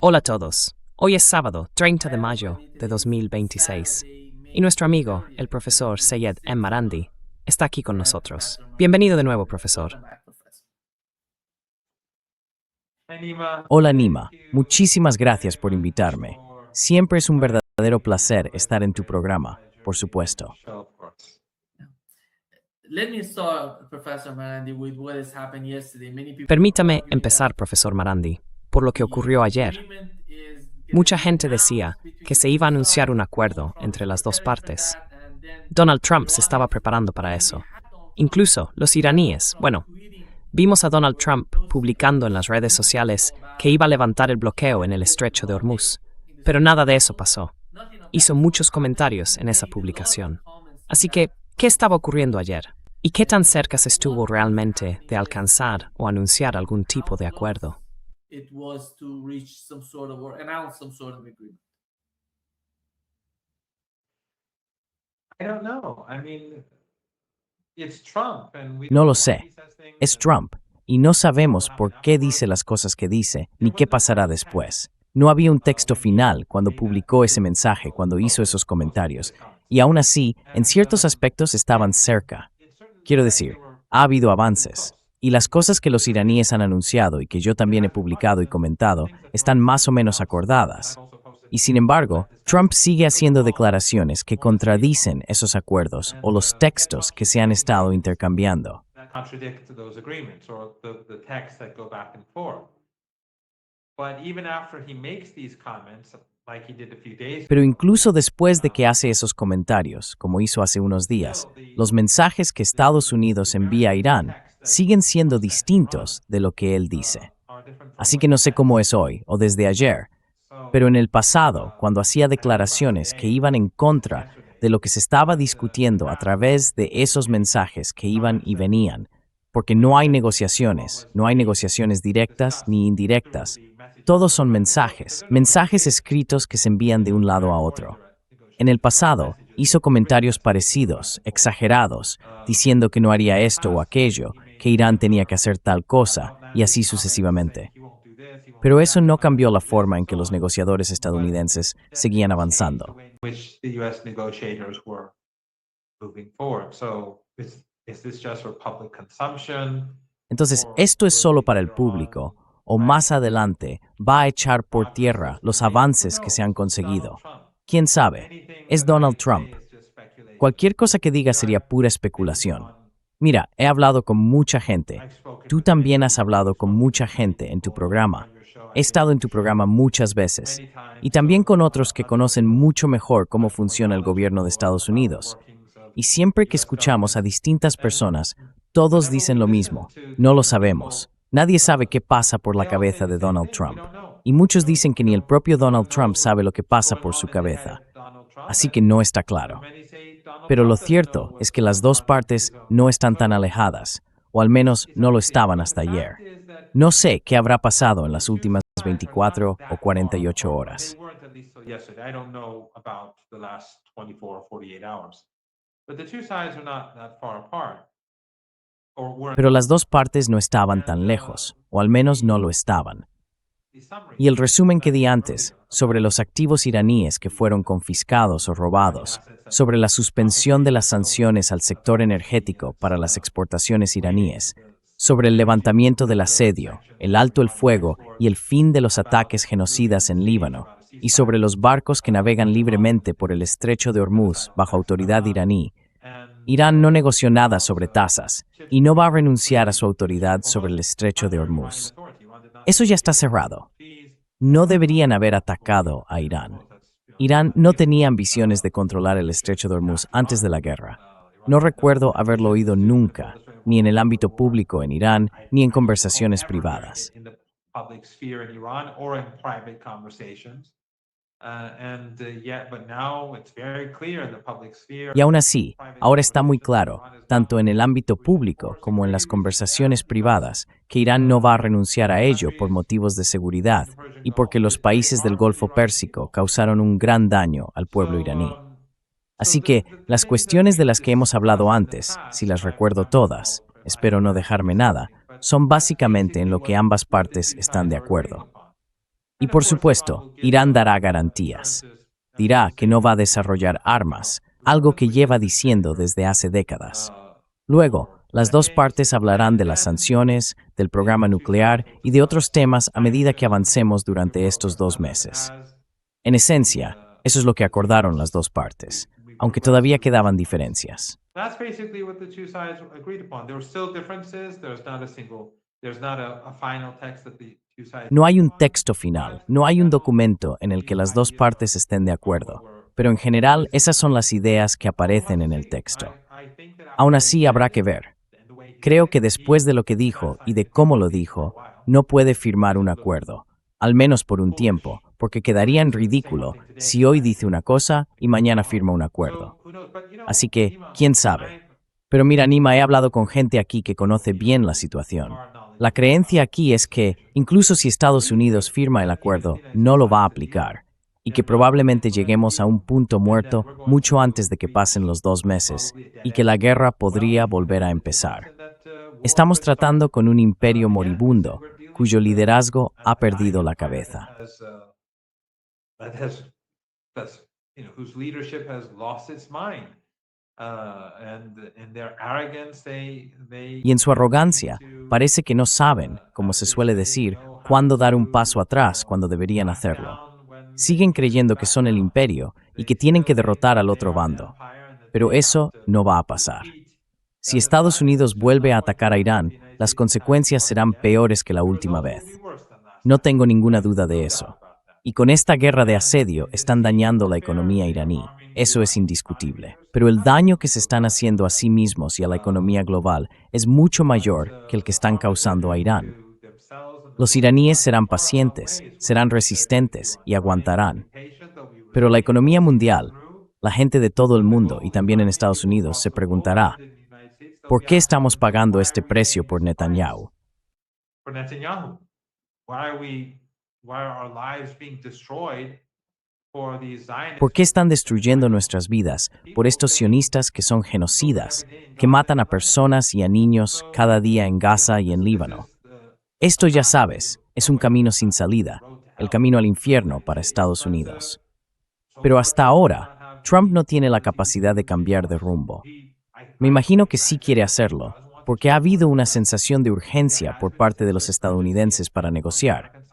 Hola a todos. Hoy es sábado, 30 de mayo de 2026, y nuestro amigo, el profesor Seyed M. Marandi, está aquí con nosotros. Bienvenido de nuevo, profesor. Hola Nima, muchísimas gracias por invitarme. Siempre es un verdadero placer estar en tu programa, por supuesto. Permítame empezar, profesor Marandi, por lo que ocurrió ayer. Mucha gente decía que se iba a anunciar un acuerdo entre las dos partes. Donald Trump se estaba preparando para eso. Incluso los iraníes, vimos a Donald Trump publicando en las redes sociales que iba a levantar el bloqueo en el estrecho de Hormuz, pero nada de eso pasó. Hizo muchos comentarios en esa publicación. Así que, ¿qué estaba ocurriendo ayer? ¿Y qué tan cerca se estuvo realmente de alcanzar o anunciar algún tipo de acuerdo? No lo sé. Es Trump, y no sabemos por qué dice las cosas que dice, ni qué pasará después. No había un texto final cuando publicó ese mensaje, cuando hizo esos comentarios, y aún así, en ciertos aspectos estaban cerca. Quiero decir, ha habido avances, y las cosas que los iraníes han anunciado y que yo también he publicado y comentado están más o menos acordadas. Y sin embargo, Trump sigue haciendo declaraciones que contradicen esos acuerdos o los textos que se han estado intercambiando. Pero incluso después de que hace esos comentarios, como hizo hace unos días, los mensajes que Estados Unidos envía a Irán siguen siendo distintos de lo que él dice. Así que no sé cómo es hoy o desde ayer, pero en el pasado, cuando hacía declaraciones que iban en contra de lo que se estaba discutiendo a través de esos mensajes que iban y venían, porque no hay negociaciones directas ni indirectas, todos son mensajes, mensajes escritos que se envían de un lado a otro. En el pasado, hizo comentarios parecidos, exagerados, diciendo que no haría esto o aquello, que Irán tenía que hacer tal cosa, y así sucesivamente. Pero eso no cambió la forma en que los negociadores estadounidenses seguían avanzando. Entonces, ¿esto es solo para el público o más adelante va a echar por tierra los avances que se han conseguido? ¿Quién sabe? Es Donald Trump. Cualquier cosa que diga sería pura especulación. Mira, he hablado con mucha gente. Tú también has hablado con mucha gente en tu programa. He estado en tu programa muchas veces. Y también con otros que conocen mucho mejor cómo funciona el gobierno de Estados Unidos. Y siempre que escuchamos a distintas personas, todos dicen lo mismo. No lo sabemos. Nadie sabe qué pasa por la cabeza de Donald Trump. Y muchos dicen que ni el propio Donald Trump sabe lo que pasa por su cabeza. Así que no está claro. Pero lo cierto es que las dos partes no están tan alejadas, o al menos no lo estaban hasta ayer. No sé qué habrá pasado en las últimas 24 o 48 horas. Pero las dos partes no estaban tan lejos, o al menos no lo estaban. Y el resumen que di antes, sobre los activos iraníes que fueron confiscados o robados, sobre la suspensión de las sanciones al sector energético para las exportaciones iraníes, sobre el levantamiento del asedio, el alto el fuego y el fin de los ataques genocidas en Líbano, y sobre los barcos que navegan libremente por el estrecho de Hormuz bajo autoridad iraní. Irán no negoció nada sobre tasas y no va a renunciar a su autoridad sobre el estrecho de Hormuz. Eso ya está cerrado. No deberían haber atacado a Irán. Irán no tenía ambiciones de controlar el estrecho de Hormuz antes de la guerra. No recuerdo haberlo oído nunca, ni en el ámbito público en Irán, ni en conversaciones privadas. Y aún así, ahora está muy claro, tanto en el ámbito público como en las conversaciones privadas, que Irán no va a renunciar a ello por motivos de seguridad y porque los países del Golfo Pérsico causaron un gran daño al pueblo iraní. Así que las cuestiones de las que hemos hablado antes, si las recuerdo todas, espero no dejarme nada, son básicamente en lo que ambas partes están de acuerdo. Y por supuesto, Irán dará garantías. Dirá que no va a desarrollar armas, algo que lleva diciendo desde hace décadas. Luego, las dos partes hablarán de las sanciones, del programa nuclear y de otros temas a medida que avancemos durante estos 2 meses. En esencia, eso es lo que acordaron las dos partes, aunque todavía quedaban diferencias. That's basically what the two sides agreed upon. There were still differences. There's not a final text that the two sides No hay agreed un upon. texto final, no hay un documento en el que las dos partes estén de acuerdo, pero en general esas son las ideas que aparecen en el texto. Aún así habrá que ver. Creo que después de lo que dijo y de cómo lo dijo, no puede firmar un acuerdo, al menos por un tiempo, porque quedaría en ridículo si hoy dice una cosa y mañana firma un acuerdo. Así que, quién sabe. Pero mira, Nima, he hablado con gente aquí que conoce bien la situación. La creencia aquí es que, incluso si Estados Unidos firma el acuerdo, no lo va a aplicar, y que probablemente lleguemos a un punto muerto mucho antes de que pasen los 2 meses, y que la guerra podría volver a empezar. Estamos tratando con un imperio moribundo, cuyo liderazgo ha perdido la cabeza. Whose leadership has lost its mind. And in their arrogance, Y en su arrogancia, parece que no saben, como se suele decir, cuándo dar un paso atrás cuando deberían hacerlo. Siguen creyendo que son el imperio y que tienen que derrotar al otro bando. Pero eso no va a pasar. Si Estados Unidos vuelve a atacar a Irán, las consecuencias serán peores que la última vez. No tengo ninguna duda de eso. Y con esta guerra de asedio están dañando la economía iraní. Eso es indiscutible. Pero el daño que se están haciendo a sí mismos y a la economía global es mucho mayor que el que están causando a Irán. Los iraníes serán pacientes, serán resistentes y aguantarán. Pero la economía mundial, la gente de todo el mundo y también en Estados Unidos se preguntará, ¿por qué estamos pagando este precio por Netanyahu? For Netanyahu, why are our lives being destroyed for these Zionists? ¿Por qué están destruyendo nuestras vidas por estos sionistas que son genocidas, que matan a personas y a niños cada día en Gaza y en Líbano? Esto, ya sabes, es un camino sin salida, el camino al infierno para Estados Unidos. Pero hasta ahora, Trump no tiene la capacidad de cambiar de rumbo. Me imagino que sí quiere hacerlo, porque ha habido una sensación de urgencia por parte de los estadounidenses para negociar.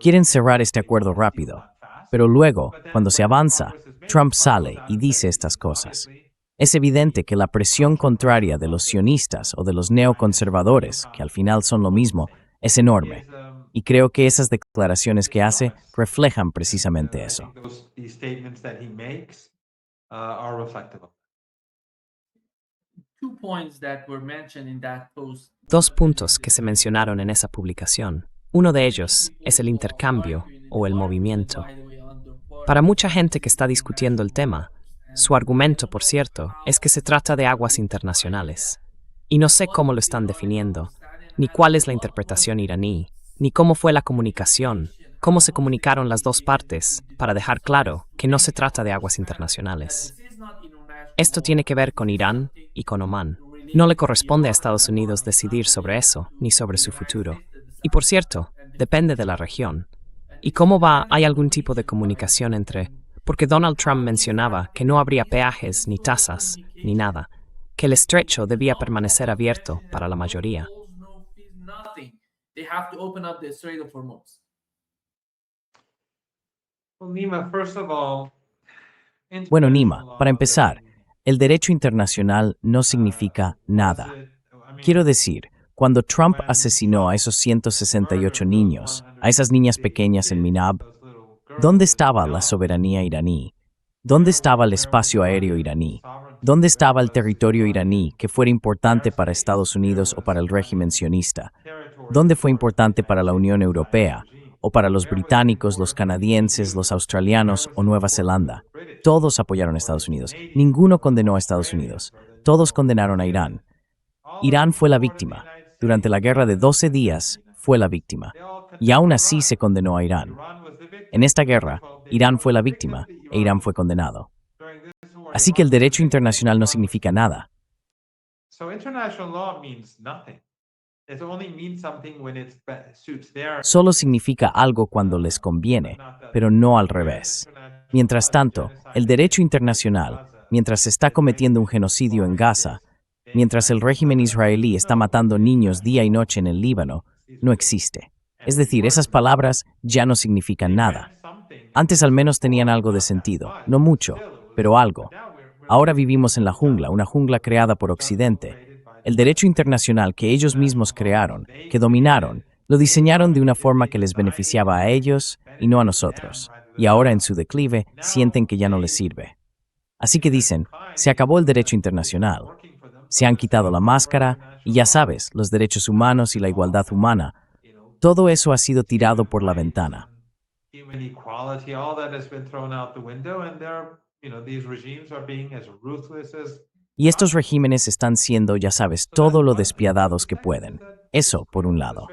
Quieren cerrar este acuerdo rápido, pero luego, cuando se avanza, Trump sale y dice estas cosas. Es evidente que la presión contraria de los sionistas o de los neoconservadores, que al final son lo mismo, es enorme. Y creo que esas declaraciones que hace reflejan precisamente eso. These statements that he makes are reflective of. 2 points that were mentioned in that post. Dos puntos que se mencionaron en esa publicación. Uno de ellos es el intercambio o el movimiento. Para mucha gente que está discutiendo el tema, su argumento, por cierto, es que se trata de aguas internacionales. Y no sé cómo lo están definiendo, ni cuál es la interpretación iraní, ni cómo fue la comunicación, cómo se comunicaron las dos partes, para dejar claro que no se trata de aguas internacionales. Esto tiene que ver con Irán y con Omán. No le corresponde a Estados Unidos decidir sobre eso, ni sobre su futuro. Y por cierto, depende de la región. ¿Y cómo va? ¿Hay algún tipo de comunicación entre? Porque Donald Trump mencionaba que no habría peajes, ni tasas, ni nada, que el estrecho debía permanecer abierto para la mayoría. They have to open up the Strait of Hormuz. Well, Nima, first of all, Bueno, Nima, para empezar, el derecho internacional no significa nada. Quiero decir, cuando Trump asesinó a esos 168 niños, a esas niñas pequeñas en Minab, ¿dónde estaba la soberanía iraní? ¿Dónde estaba el espacio aéreo iraní? ¿Dónde estaba el territorio iraní que fuera importante para Estados Unidos o para el régimen sionista? ¿Dónde fue importante para la Unión Europea? ¿O para los británicos, los canadienses, los australianos o Nueva Zelanda? Todos apoyaron a Estados Unidos. Ninguno condenó a Estados Unidos. Todos condenaron a Irán. Irán fue la víctima. Durante la guerra de 12 días, fue la víctima. Y aún así se condenó a Irán. En esta guerra, Irán fue la víctima e Irán fue condenado. Así que el derecho internacional no significa nada. So international law means nothing. It only means something when it suits their Solo significa algo cuando les conviene, pero no al revés. Mientras tanto, el derecho internacional, mientras se está cometiendo un genocidio en Gaza, mientras el régimen israelí está matando niños día y noche en el Líbano, no existe. Es decir, esas palabras ya no significan nada. Antes al menos tenían algo de sentido, no mucho, pero algo. Ahora vivimos en la jungla, una jungla creada por Occidente. El derecho internacional que ellos mismos crearon, que dominaron, lo diseñaron de una forma que les beneficiaba a ellos y no a nosotros. Y ahora en su declive sienten que ya no les sirve. Así que dicen, se acabó el derecho internacional. Se han quitado la máscara y ya sabes, los derechos humanos y la igualdad humana. Todo eso ha sido tirado por la ventana. human equality, all that has been thrown out the window, and these regimes are being as ruthless as. Y estos regímenes están siendo, ya sabes, todo lo despiadados que pueden. Eso, por un lado.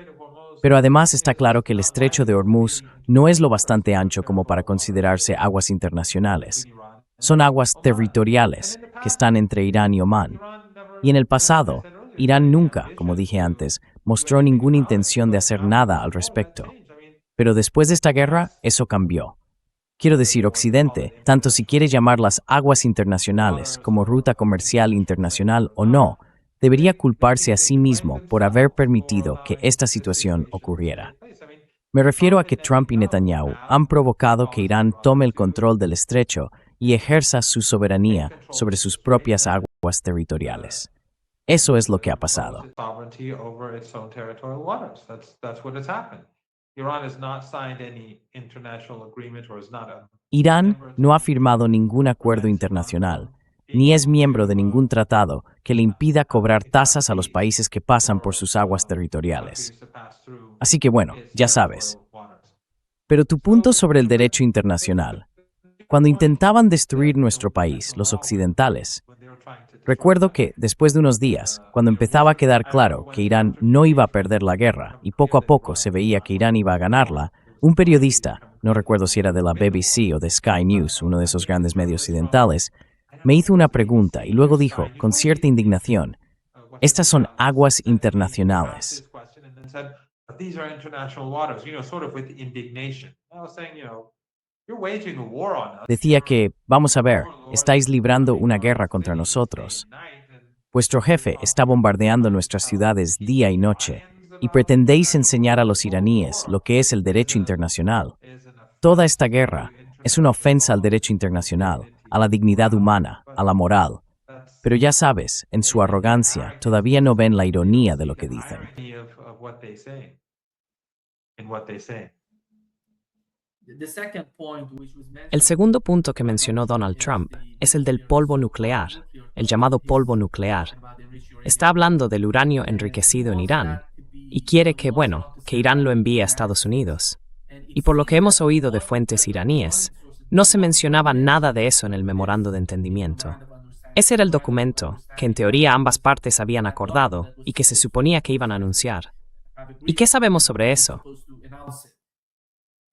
Pero además está claro que el estrecho de Hormuz no es lo bastante ancho como para considerarse aguas internacionales. Son aguas territoriales que están entre Irán y Omán. Y en el pasado, Irán nunca, como dije antes, mostró ninguna intención de hacer nada al respecto. Pero después de esta guerra, eso cambió. Quiero decir, Occidente, tanto si quiere llamar las aguas internacionales como ruta comercial internacional o no, debería culparse a sí mismo por haber permitido que esta situación ocurriera. Me refiero a que Trump y Netanyahu han provocado que Irán tome el control del estrecho y ejerza su soberanía sobre sus propias aguas territoriales. Eso es lo que ha pasado. Sovereignty over its own territorial waters. That's what has happened. Iran has not signed any international agreement or is not a. Irán no ha firmado ningún acuerdo internacional, ni es miembro de ningún tratado que le impida cobrar tasas a los países que pasan por sus aguas territoriales. Así que bueno, ya sabes. Pero tu punto sobre el derecho internacional. Cuando intentaban destruir nuestro país, los occidentales, recuerdo que, después de unos días, cuando empezaba a quedar claro que Irán no iba a perder la guerra y poco a poco se veía que Irán iba a ganarla, un periodista, no recuerdo si era de la BBC o de Sky News, uno de esos grandes medios occidentales, me hizo una pregunta y luego dijo, con cierta indignación, estas son aguas internacionales. Decía que, vamos a ver, estáis librando una guerra contra nosotros. Vuestro jefe está bombardeando nuestras ciudades día y noche, y pretendéis enseñar a los iraníes lo que es el derecho internacional. Toda esta guerra es una ofensa al derecho internacional, a la dignidad humana, a la moral. Pero ya sabes, en su arrogancia, todavía no ven la ironía de lo que dicen. El segundo punto que mencionó Donald Trump es el del polvo nuclear, el llamado polvo nuclear. Está hablando del uranio enriquecido en Irán y quiere que Irán lo envíe a Estados Unidos. Y por lo que hemos oído de fuentes iraníes, no se mencionaba nada de eso en el memorando de entendimiento. Ese era el documento que en teoría ambas partes habían acordado y que se suponía que iban a anunciar. ¿Y qué sabemos sobre eso?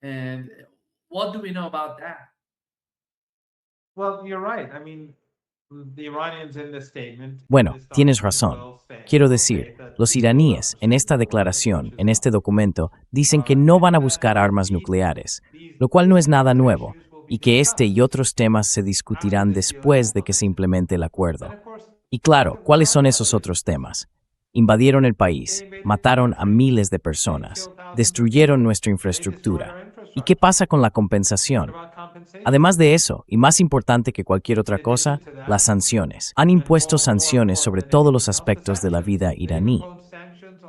And what do we know about that? Well, you're right. I mean, the Iranians in this statement. Bueno, tienes razón. Quiero decir, los iraníes, en esta declaración, en este documento, dicen que no van a buscar armas nucleares, lo cual no es nada nuevo, y que este y otros temas se discutirán después de que se implemente el acuerdo. Y claro, ¿cuáles son esos otros temas? Invadieron el país, mataron a miles de personas, destruyeron nuestra infraestructura. ¿Y qué pasa con la compensación? Además de eso, y más importante que cualquier otra cosa, las sanciones. Han impuesto sanciones sobre todos los aspectos de la vida iraní.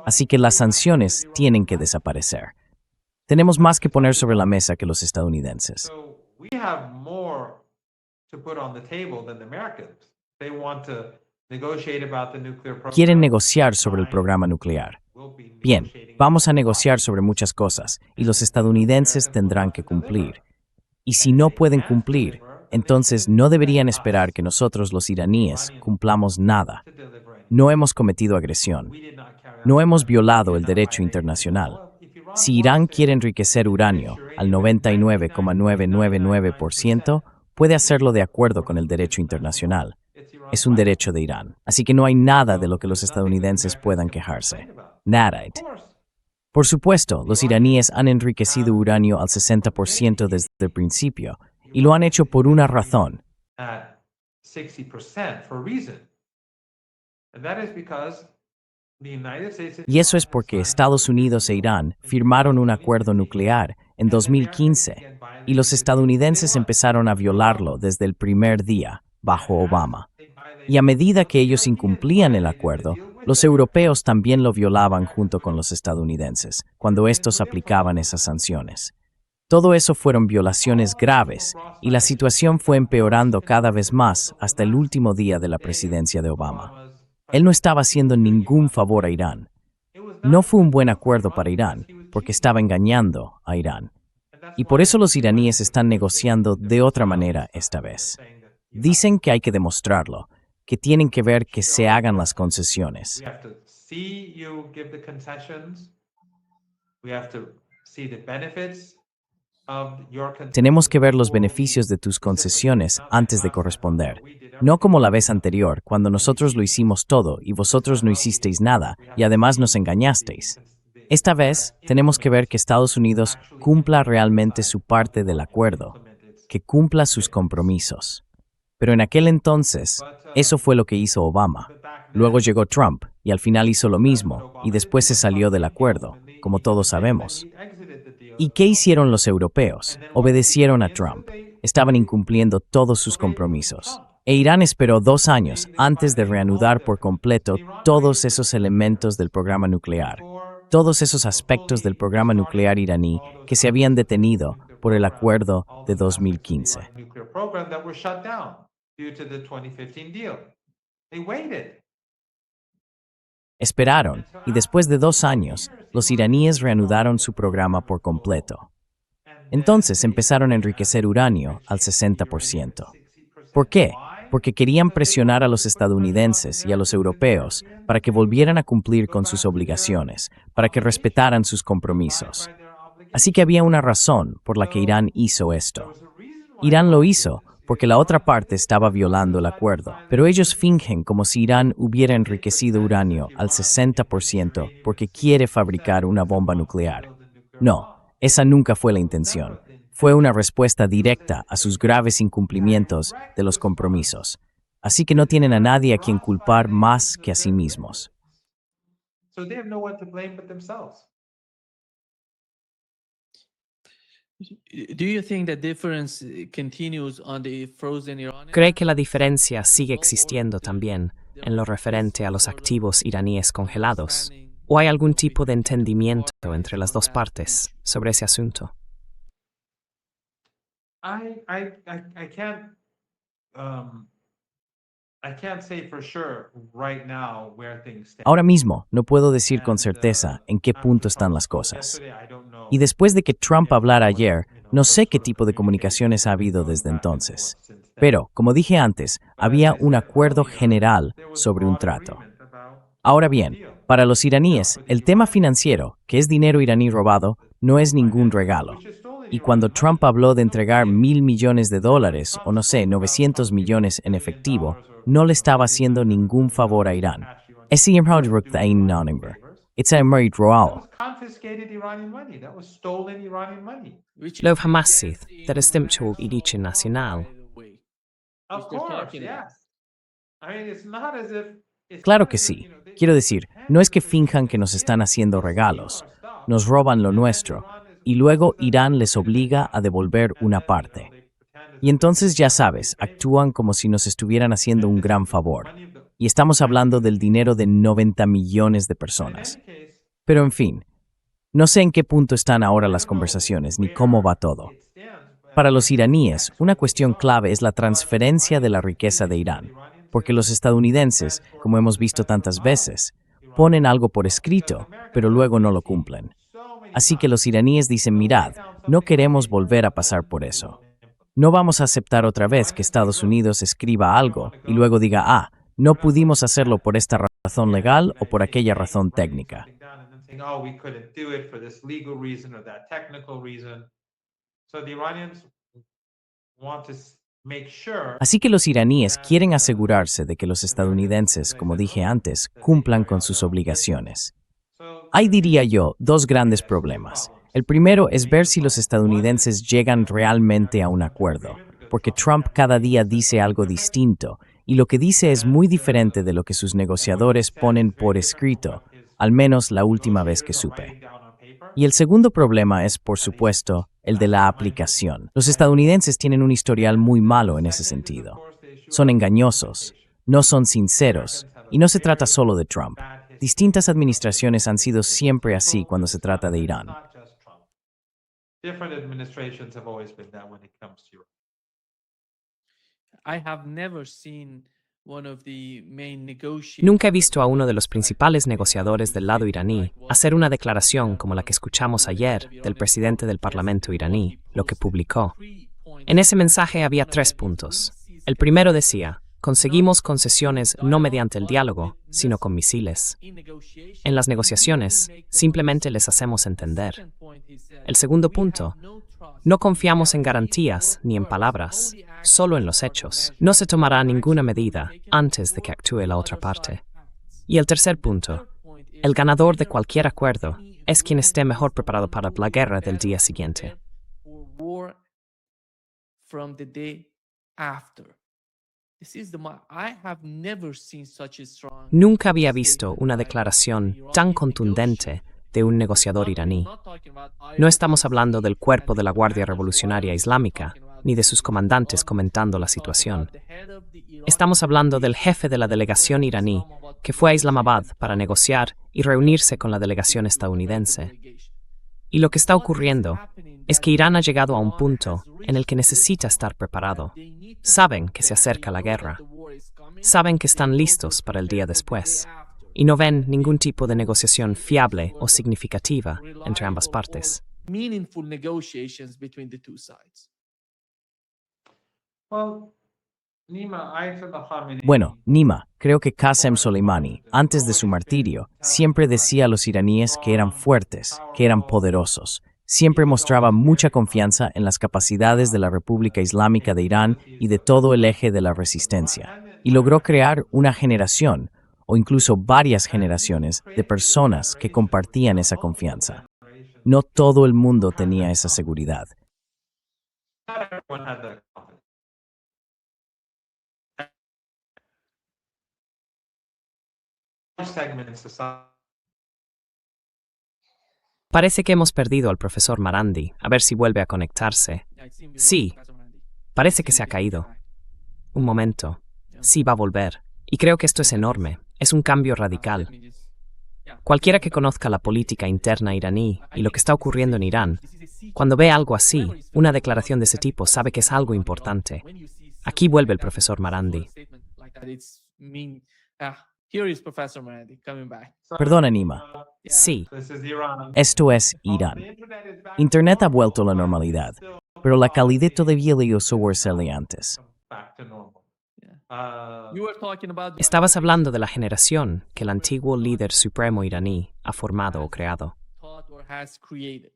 Así que las sanciones tienen que desaparecer. Tenemos más que poner sobre la mesa que los estadounidenses. We have more to put on the table than the Americans. They want to negotiate about the nuclear program. Quieren negociar sobre el programa nuclear. Bien, vamos a negociar sobre muchas cosas y los estadounidenses tendrán que cumplir. Y si no pueden cumplir, entonces no deberían esperar que nosotros los iraníes cumplamos nada. No hemos cometido agresión. No hemos violado el derecho internacional. Si Irán quiere enriquecer uranio al 99,999%, puede hacerlo de acuerdo con el derecho internacional. Es un derecho de Irán, así que no hay nada de lo que los estadounidenses puedan quejarse. Nadite. Por supuesto, los iraníes han enriquecido uranio al 60% desde el principio, y lo han hecho por una razón. At 60% for a reason. And that is because the United States Y eso es porque Estados Unidos e Irán firmaron un acuerdo nuclear en 2015, y los estadounidenses empezaron a violarlo desde el primer día, bajo Obama. Y a medida que ellos incumplían el acuerdo, los europeos también lo violaban junto con los estadounidenses, cuando estos aplicaban esas sanciones. Todo eso fueron violaciones graves, y la situación fue empeorando cada vez más hasta el último día de la presidencia de Obama. Él no estaba haciendo ningún favor a Irán. No fue un buen acuerdo para Irán, porque estaba engañando a Irán. Y por eso los iraníes están negociando de otra manera esta vez. Dicen que hay que demostrarlo, que tienen que ver que se hagan las concesiones. We have to see you give the concessions. We have to see the benefits of your concessions. Tenemos que ver los beneficios de tus concesiones antes de corresponder. No como la vez anterior, cuando nosotros lo hicimos todo y vosotros no hicisteis nada, y además nos engañasteis. Esta vez, tenemos que ver que Estados Unidos cumpla realmente su parte del acuerdo, que cumpla sus compromisos. Pero en aquel entonces, eso fue lo que hizo Obama. Luego llegó Trump, y al final hizo lo mismo, y después se salió del acuerdo, como todos sabemos. ¿Y qué hicieron los europeos? Obedecieron a Trump. Estaban incumpliendo todos sus compromisos. E Irán esperó 2 años antes de reanudar por completo todos esos elementos del programa nuclear, todos esos aspectos del programa nuclear iraní que se habían detenido por el acuerdo de 2015. Nuclear program that were shut down due to the 2015 deal. They waited. Esperaron, y después de 2 años, los iraníes reanudaron su programa por completo. Entonces empezaron a enriquecer uranio al 60%. ¿Por qué? Porque querían presionar a los estadounidenses y a los europeos para que volvieran a cumplir con sus obligaciones, para que respetaran sus compromisos. Así que había una razón por la que Irán hizo esto. Irán lo hizo porque la otra parte estaba violando el acuerdo, pero ellos fingen como si Irán hubiera enriquecido uranio al 60% porque quiere fabricar una bomba nuclear. No, esa nunca fue la intención. Fue una respuesta directa a sus graves incumplimientos de los compromisos. Así que no tienen a nadie a quien culpar más que a sí mismos. So they have no one to blame but themselves. Do you think the difference continues on the frozen uranium? ¿Cree que la diferencia sigue existiendo también en lo referente a los activos iraníes congelados? ¿O hay algún tipo de entendimiento entre las dos partes sobre ese asunto? I can't I can't say for sure right now where things stand. Ahora mismo, no puedo decir con certeza en qué punto están las cosas. Y después de que Trump hablara ayer, no sé qué tipo de comunicaciones ha habido desde entonces. Pero, como dije antes, había un acuerdo general sobre un trato. Ahora bien, para los iraníes, el tema financiero, que es dinero iraní robado, no es ningún regalo. Y cuando Trump habló de entregar $1,000 millones o no sé, 900 millones en efectivo, no le estaba haciendo ningún favor a Irán. Ese Confiscated Iranian money. That was stolen Iranian money. Lov Hamasid, der är stämtog i Riche National. Of course, yes. I mean, it's not as if Claro que sí. Quiero decir, no es que finjan que nos están haciendo regalos, nos roban lo nuestro, y luego Irán les obliga a devolver una parte. Y entonces, ya sabes, actúan como si nos estuvieran haciendo un gran favor. Y estamos hablando del dinero de 90 millones de personas. Pero en fin, no sé en qué punto están ahora las conversaciones, ni cómo va todo. Para los iraníes, una cuestión clave es la transferencia de la riqueza de Irán, porque los estadounidenses, como hemos visto tantas veces, ponen algo por escrito, pero luego no lo cumplen. Así que los iraníes dicen, mirad, no queremos volver a pasar por eso. No vamos a aceptar otra vez que Estados Unidos escriba algo y luego diga, no pudimos hacerlo por esta razón legal o por aquella razón técnica. we couldn't do it for this legal reason or that technical reason. So the Iranians want to make sure. Así que los iraníes quieren asegurarse de que los estadounidenses, como dije antes, cumplan con sus obligaciones. Hay, diría yo, dos grandes problemas. El primero es ver si los estadounidenses llegan realmente a un acuerdo, porque Trump cada día dice algo distinto, y lo que dice es muy diferente de lo que sus negociadores ponen por escrito, al menos la última vez que supe. Y el segundo problema es, por supuesto, el de la aplicación. Los estadounidenses tienen un historial muy malo en ese sentido. Son engañosos, no son sinceros, y no se trata solo de Trump. Distintas administraciones han sido siempre así cuando se trata de Irán. Different administrations have always been that when it comes to Iran. I have never seen one of the main negotiators. Nunca he visto a uno de los principales negociadores del lado iraní hacer una declaración como la que escuchamos ayer del presidente del Parlamento iraní, lo que publicó. En ese mensaje había 3 puntos. El primero decía: conseguimos concesiones no mediante el diálogo, sino con misiles. En las negociaciones, simplemente les hacemos entender. El segundo punto: no confiamos en garantías ni en palabras, solo en los hechos. No se tomará ninguna medida antes de que actúe la otra parte. Y el tercer punto: el ganador de cualquier acuerdo es quien esté mejor preparado para la guerra del día siguiente. From the day after. I have never seen such a strong. Nunca había visto una declaración tan contundente de un negociador iraní. No estamos hablando del cuerpo de la Guardia Revolucionaria Islámica, ni de sus comandantes comentando la situación. Estamos hablando del jefe de la delegación iraní, que fue a Islamabad para negociar y reunirse con la delegación estadounidense. Y lo que está ocurriendo es que Irán ha llegado a un punto en el que necesita estar preparado. Saben que se acerca la guerra. Saben que están listos para el día después. Y no ven ningún tipo de negociación fiable o significativa entre ambas partes. Meaningful negotiations between the two sides. Well, Nima, Ayatollah Khamenei. Bueno, Nima, creo que Qasem Soleimani, antes de su martirio, siempre decía a los iraníes que eran fuertes, que eran poderosos. Siempre mostraba mucha confianza en las capacidades de la República Islámica de Irán y de todo el eje de la resistencia. Y logró crear una generación, o incluso varias generaciones, de personas que compartían esa confianza. No todo el mundo tenía esa seguridad. Not everyone had that confidence. Segment in society. Parece que hemos perdido al profesor Marandi. A ver si vuelve a conectarse. Sí, parece que se ha caído. Un momento. Sí, va a volver. Y creo que esto es enorme. Es un cambio radical. Cualquiera que conozca la política interna iraní y lo que está ocurriendo en Irán, cuando ve algo así, una declaración de ese tipo, sabe que es algo importante. Aquí vuelve el profesor Marandi. Here is Professor Marandi coming back. Perdona, Nima. Sí, This is Iran. Esto es Irán. Internet ha vuelto a la normalidad, pero la calidad todavía le sobressale antes. Back to normal. You were talking about estabas hablando de la generación que el antiguo líder supremo iraní ha formado o creado. taught or has created.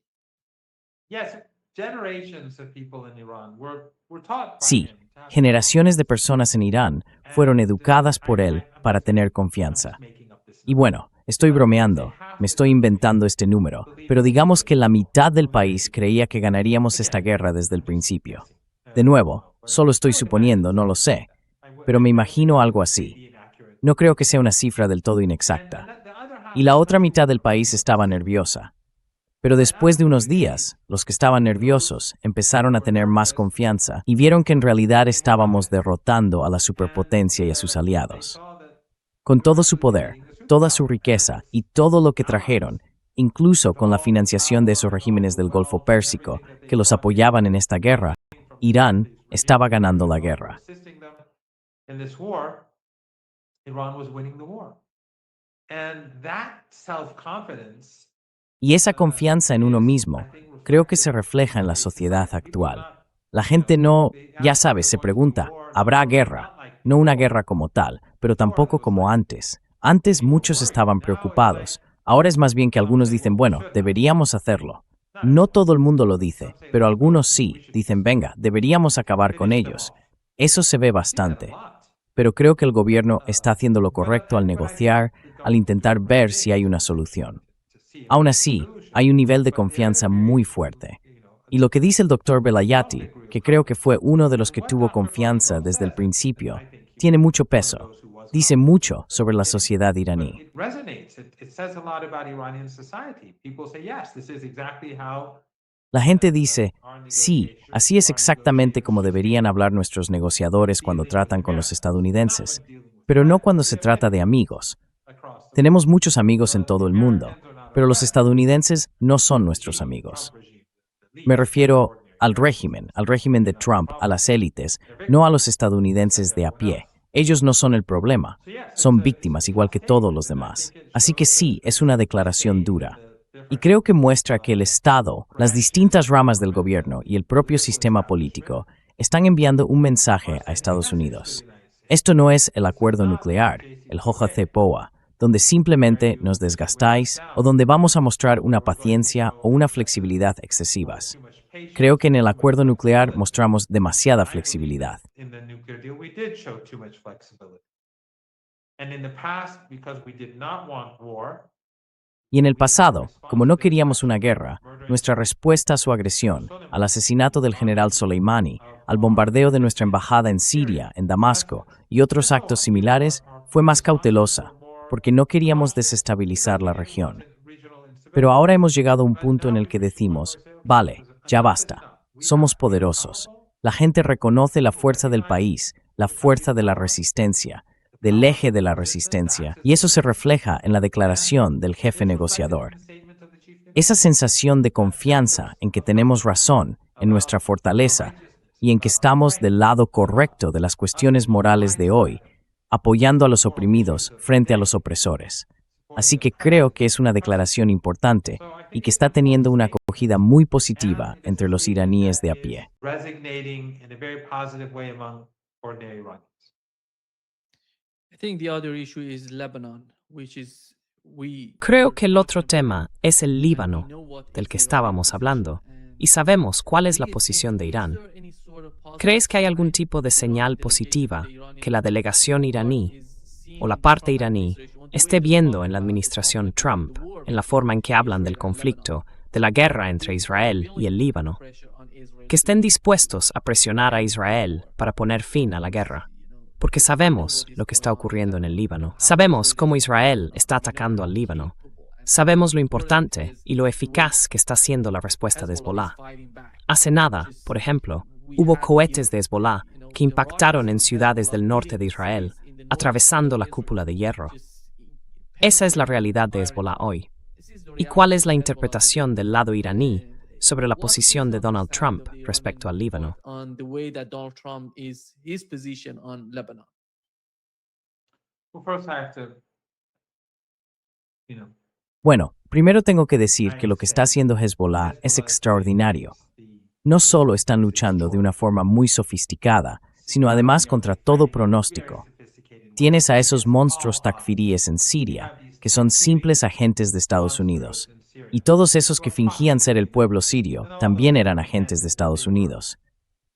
Yes, generations of people in Iran were taught by Sí, him to have generaciones de personas en Irán fueron educadas por él para tener confianza. making up this. Y bueno, estoy bromeando, me estoy inventando este número, pero digamos que la mitad del país creía que ganaríamos esta guerra desde el principio. De nuevo, solo estoy suponiendo, no lo sé, pero me imagino algo así. No creo que sea una cifra del todo inexacta. Y la otra mitad del país estaba nerviosa. Pero después de unos días, los que estaban nerviosos empezaron a tener más confianza y vieron que en realidad estábamos derrotando a la superpotencia y a sus aliados. Con todo su poder, toda su riqueza y todo lo que trajeron, incluso con la financiación de esos regímenes del Golfo Pérsico que los apoyaban en esta guerra, Irán estaba ganando la guerra. Assisting them in this war, Iran was winning the war. And that self-confidence, Y esa confianza en uno mismo creo que se refleja en la sociedad actual. La gente no, ya sabes, se pregunta, ¿habrá guerra? No una guerra como tal, pero tampoco como antes. Antes muchos estaban preocupados. Ahora es más bien que algunos dicen, bueno, deberíamos hacerlo. No todo el mundo lo dice, pero algunos sí. Dicen, venga, deberíamos acabar con ellos. Eso se ve bastante. Pero creo que el gobierno está haciendo lo correcto al negociar, al intentar ver si hay una solución. Aún así, hay un nivel de confianza muy fuerte. Y lo que dice el doctor Velayati, que creo que fue uno de los que tuvo confianza desde el principio, tiene mucho peso. Dice mucho sobre la sociedad iraní. It resonates. It says a lot about Iranian society. People say, yes, this is exactly how La gente dice, sí, así es exactamente como deberían hablar nuestros negociadores cuando tratan con los estadounidenses, pero no cuando se trata de amigos. Tenemos muchos amigos en todo el mundo, pero los estadounidenses no son nuestros amigos. Me refiero al régimen de Trump, a las élites, no a los estadounidenses de a pie. Ellos no son el problema, son víctimas igual que todos los demás. Así que sí, es una declaración dura. Y creo que muestra que el Estado, las distintas ramas del gobierno y el propio sistema político están enviando un mensaje a Estados Unidos. Esto no es el acuerdo nuclear, el JCPOA, donde simplemente nos desgastáis o donde vamos a mostrar una paciencia o una flexibilidad excesivas. Creo que en el acuerdo nuclear mostramos demasiada flexibilidad. in the nuclear deal, we did show too much flexibility. And in the past, because we did not want war, Y en el pasado, como no queríamos una guerra, nuestra respuesta a su agresión, al asesinato del general Soleimani, al bombardeo de nuestra embajada en Siria, en Damasco, y otros actos similares, fue más cautelosa, porque no queríamos desestabilizar la región. Pero ahora hemos llegado a un punto en el que decimos, vale, ya basta, somos poderosos. La gente reconoce la fuerza del país, la fuerza de la resistencia, del eje de la resistencia, y eso se refleja en la declaración del jefe negociador. Esa sensación de confianza en que tenemos razón, en nuestra fortaleza, y en que estamos del lado correcto de las cuestiones morales de hoy, apoyando a los oprimidos frente a los opresores. Así que creo que es una declaración importante y que está teniendo una acogida muy positiva entre los iraníes de a pie. resonating in a very positive way among ordinary Iranians. I think the other issue is Lebanon, which is Creo que el otro tema es el Líbano, del que estábamos hablando, y sabemos cuál es la posición de Irán. ¿Crees que hay algún tipo de señal positiva que la delegación iraní o la parte iraní esté viendo en la administración Trump, en la forma en que hablan del conflicto, de la guerra entre Israel y el Líbano? Que estén dispuestos a presionar a Israel para poner fin a la guerra. Porque sabemos lo que está ocurriendo en el Líbano. Sabemos cómo Israel está atacando al Líbano. Sabemos lo importante y lo eficaz que está siendo la respuesta de Hezbollah. Hace nada, por ejemplo, hubo cohetes de Hezbollah que impactaron en ciudades del norte de Israel, atravesando la cúpula de hierro. Esa es la realidad de Hezbollah hoy. ¿Y cuál es la interpretación del lado iraní sobre la posición de Donald Trump respecto al Líbano? on the way that Donald Trump is his position on Lebanon? Well, first I have to, you know, Bueno, primero tengo que decir que lo que está haciendo Hezbollah es extraordinario. No solo están luchando de una forma muy sofisticada, sino además contra todo pronóstico. Tienes a esos monstruos takfiríes en Siria, que son simples agentes de Estados Unidos. Y todos esos que fingían ser el pueblo sirio también eran agentes de Estados Unidos.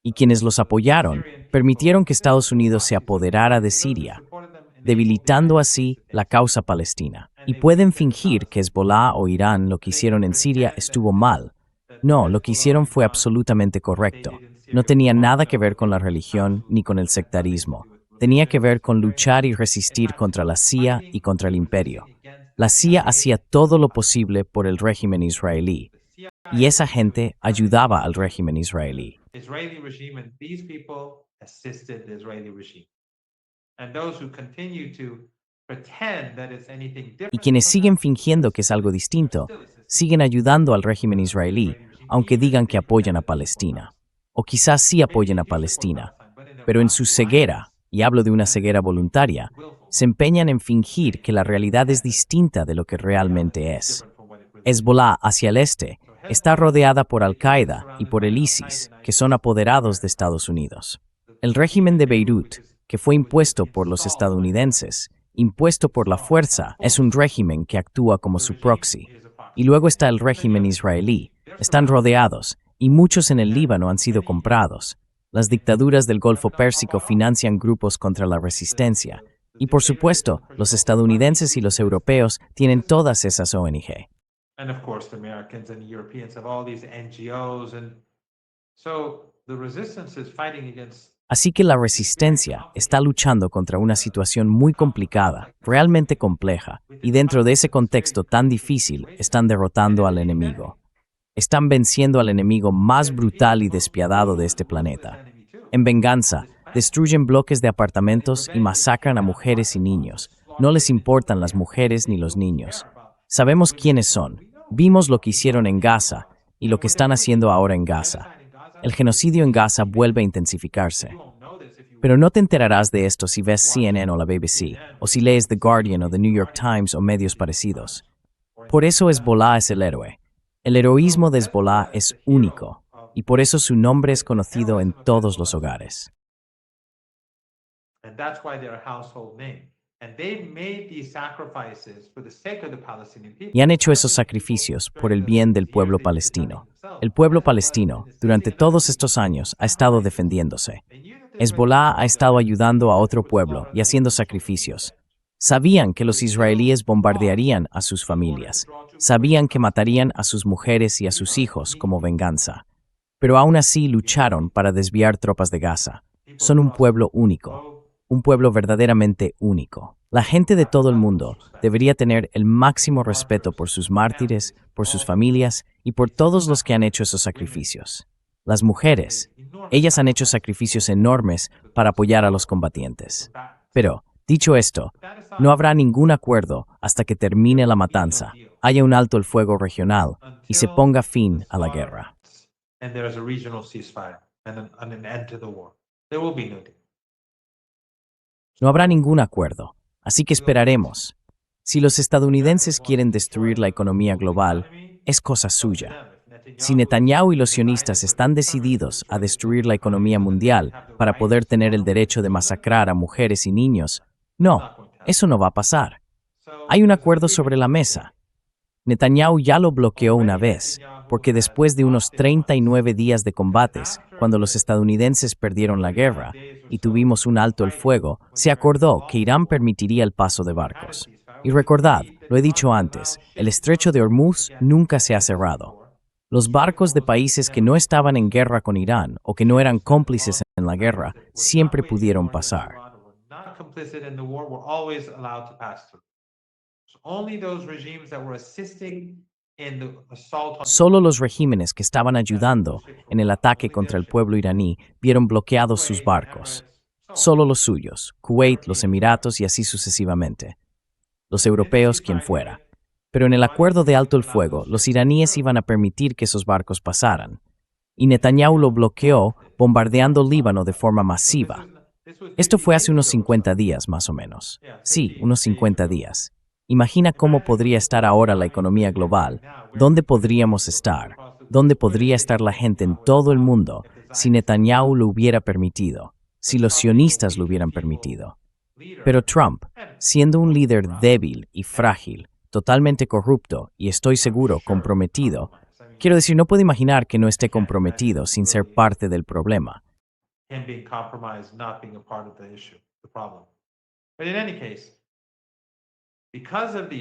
Y quienes los apoyaron permitieron que Estados Unidos se apoderara de Siria, debilitando así la causa palestina. Y pueden fingir que Hezbollah o Irán lo que hicieron en Siria estuvo mal. No, lo que hicieron fue absolutamente correcto. No tenía nada que ver con la religión ni con el sectarismo. Tenía que ver con luchar y resistir contra la CIA y contra el imperio. La CIA hacía todo lo posible por el régimen israelí, y esa gente ayudaba al régimen israelí. Israeli regime, and these people assisted the Israeli regime. And those who continue to pretend that it's anything different. Y quienes siguen fingiendo que es algo distinto, siguen ayudando al régimen israelí, aunque digan que apoyan a Palestina. O quizás sí apoyen a Palestina, pero en su ceguera, y hablo de una ceguera voluntaria, se empeñan en fingir que la realidad es distinta de lo que realmente es. Hezbollah, hacia el este, está rodeada por Al-Qaeda y por el ISIS, que son apoderados de Estados Unidos. El régimen de Beirut, que fue impuesto por los estadounidenses, impuesto por la fuerza, es un régimen que actúa como su proxy. Y luego está el régimen israelí. Están rodeados, y muchos en el Líbano han sido comprados. Las dictaduras del Golfo Pérsico financian grupos contra la resistencia. Y por supuesto, los estadounidenses y los europeos tienen todas esas ONG. And of course, the Americans and the Europeans have all these NGOs. And so the resistance is fighting against. Así que la resistencia está luchando contra una situación muy complicada, realmente compleja, y dentro de ese contexto tan difícil están derrotando al enemigo. Están venciendo al enemigo más brutal y despiadado de este planeta. En venganza, destruyen bloques de apartamentos y masacran a mujeres y niños. No les importan las mujeres ni los niños. Sabemos quiénes son. Vimos lo que hicieron en Gaza y lo que están haciendo ahora en Gaza. El genocidio en Gaza vuelve a intensificarse. Pero no te enterarás de esto si ves CNN o la BBC, o si lees The Guardian o The New York Times o medios parecidos. Por eso Hezbollah es el héroe. El heroísmo de Hezbollah es único, y por eso su nombre es conocido en todos los hogares. And that's why they're a household name. And they've made these sacrifices for the sake of the Palestinian people. Y han hecho esos sacrificios por el bien del pueblo palestino. El pueblo palestino, durante todos estos años, ha estado defendiéndose. Hezbollah ha estado ayudando a otro pueblo y haciendo sacrificios. Sabían que los israelíes bombardearían a sus familias. Sabían que matarían a sus mujeres y a sus hijos como venganza. Pero aún así lucharon para desviar tropas de Gaza. Son un pueblo único. Un pueblo verdaderamente único. La gente de todo el mundo debería tener el máximo respeto por sus mártires, por sus familias y por todos los que han hecho esos sacrificios. Las mujeres, ellas han hecho sacrificios enormes para apoyar a los combatientes. Pero, dicho esto, no habrá ningún acuerdo hasta que termine la matanza, haya un alto el fuego regional y se ponga fin a la guerra. And there's a regional ceasefire and an end to the war. There will be no deal. No habrá ningún acuerdo, así que esperaremos. Si los estadounidenses quieren destruir la economía global, es cosa suya. Si Netanyahu y los sionistas están decididos a destruir la economía mundial para poder tener el derecho de masacrar a mujeres y niños, no, eso no va a pasar. Hay un acuerdo sobre la mesa. Netanyahu ya lo bloqueó una vez, porque después de unos 39 días de combates, cuando los estadounidenses perdieron la guerra y tuvimos un alto el fuego, se acordó que Irán permitiría el paso de barcos. Y recordad, lo he dicho antes, el estrecho de Hormuz nunca se ha cerrado. Los barcos de países que no estaban en guerra con Irán o que no eran cómplices en la guerra siempre pudieron pasar. Solo los regímenes que estaban ayudando en el ataque contra el pueblo iraní vieron bloqueados sus barcos. Solo los suyos, Kuwait, los Emiratos y así sucesivamente. Los europeos, quien fuera. Pero en el acuerdo de alto el fuego, los iraníes iban a permitir que esos barcos pasaran. Y Netanyahu lo bloqueó, bombardeando Líbano de forma masiva. Esto fue hace unos 50 días, más o menos. Sí, unos 50 días. Imagina cómo podría estar ahora la economía global, dónde podríamos estar, dónde podría estar la gente en todo el mundo si Netanyahu lo hubiera permitido, si los sionistas lo hubieran permitido. Pero Trump, siendo un líder débil y frágil, totalmente corrupto y estoy seguro comprometido, quiero decir, no puedo imaginar que no esté comprometido sin ser parte del problema.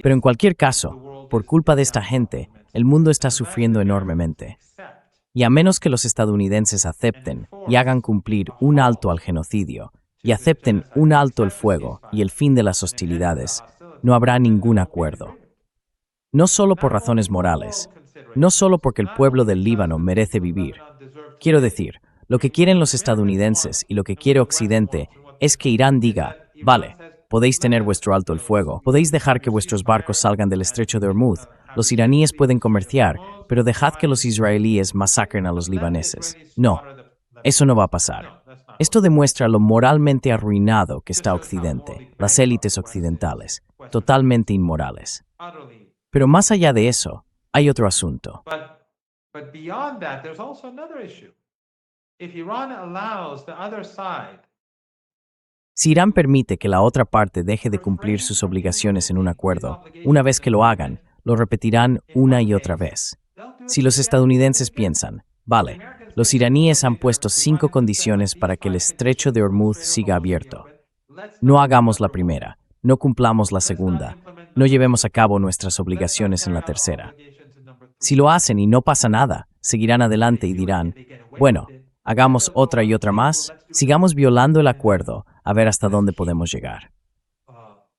Pero en cualquier caso, por culpa de esta gente, el mundo está sufriendo enormemente. Y a menos que los estadounidenses acepten y hagan cumplir un alto al genocidio, y acepten un alto el fuego y el fin de las hostilidades, no habrá ningún acuerdo. No solo por razones morales, no solo porque el pueblo del Líbano merece vivir. Quiero decir, lo que quieren los estadounidenses y lo que quiere Occidente es que Irán diga, vale, podéis tener vuestro alto el fuego, podéis dejar que vuestros barcos salgan del estrecho de Hormuz, los iraníes pueden comerciar, pero dejad que los israelíes masacren a los libaneses. No, eso no va a pasar. Esto demuestra lo moralmente arruinado que está Occidente, las élites occidentales, totalmente inmorales. Pero más allá de eso, hay otro asunto. Si Irán permite que la otra parte deje de cumplir sus obligaciones en un acuerdo, una vez que lo hagan, lo repetirán una y otra vez. Si los estadounidenses piensan, vale, los iraníes han puesto 5 condiciones para que el estrecho de Hormuz siga abierto. No hagamos la primera, no cumplamos la segunda, no llevemos a cabo nuestras obligaciones en la tercera. Si lo hacen y no pasa nada, seguirán adelante y dirán, bueno, hagamos otra y otra más, sigamos violando el acuerdo a ver hasta dónde podemos llegar.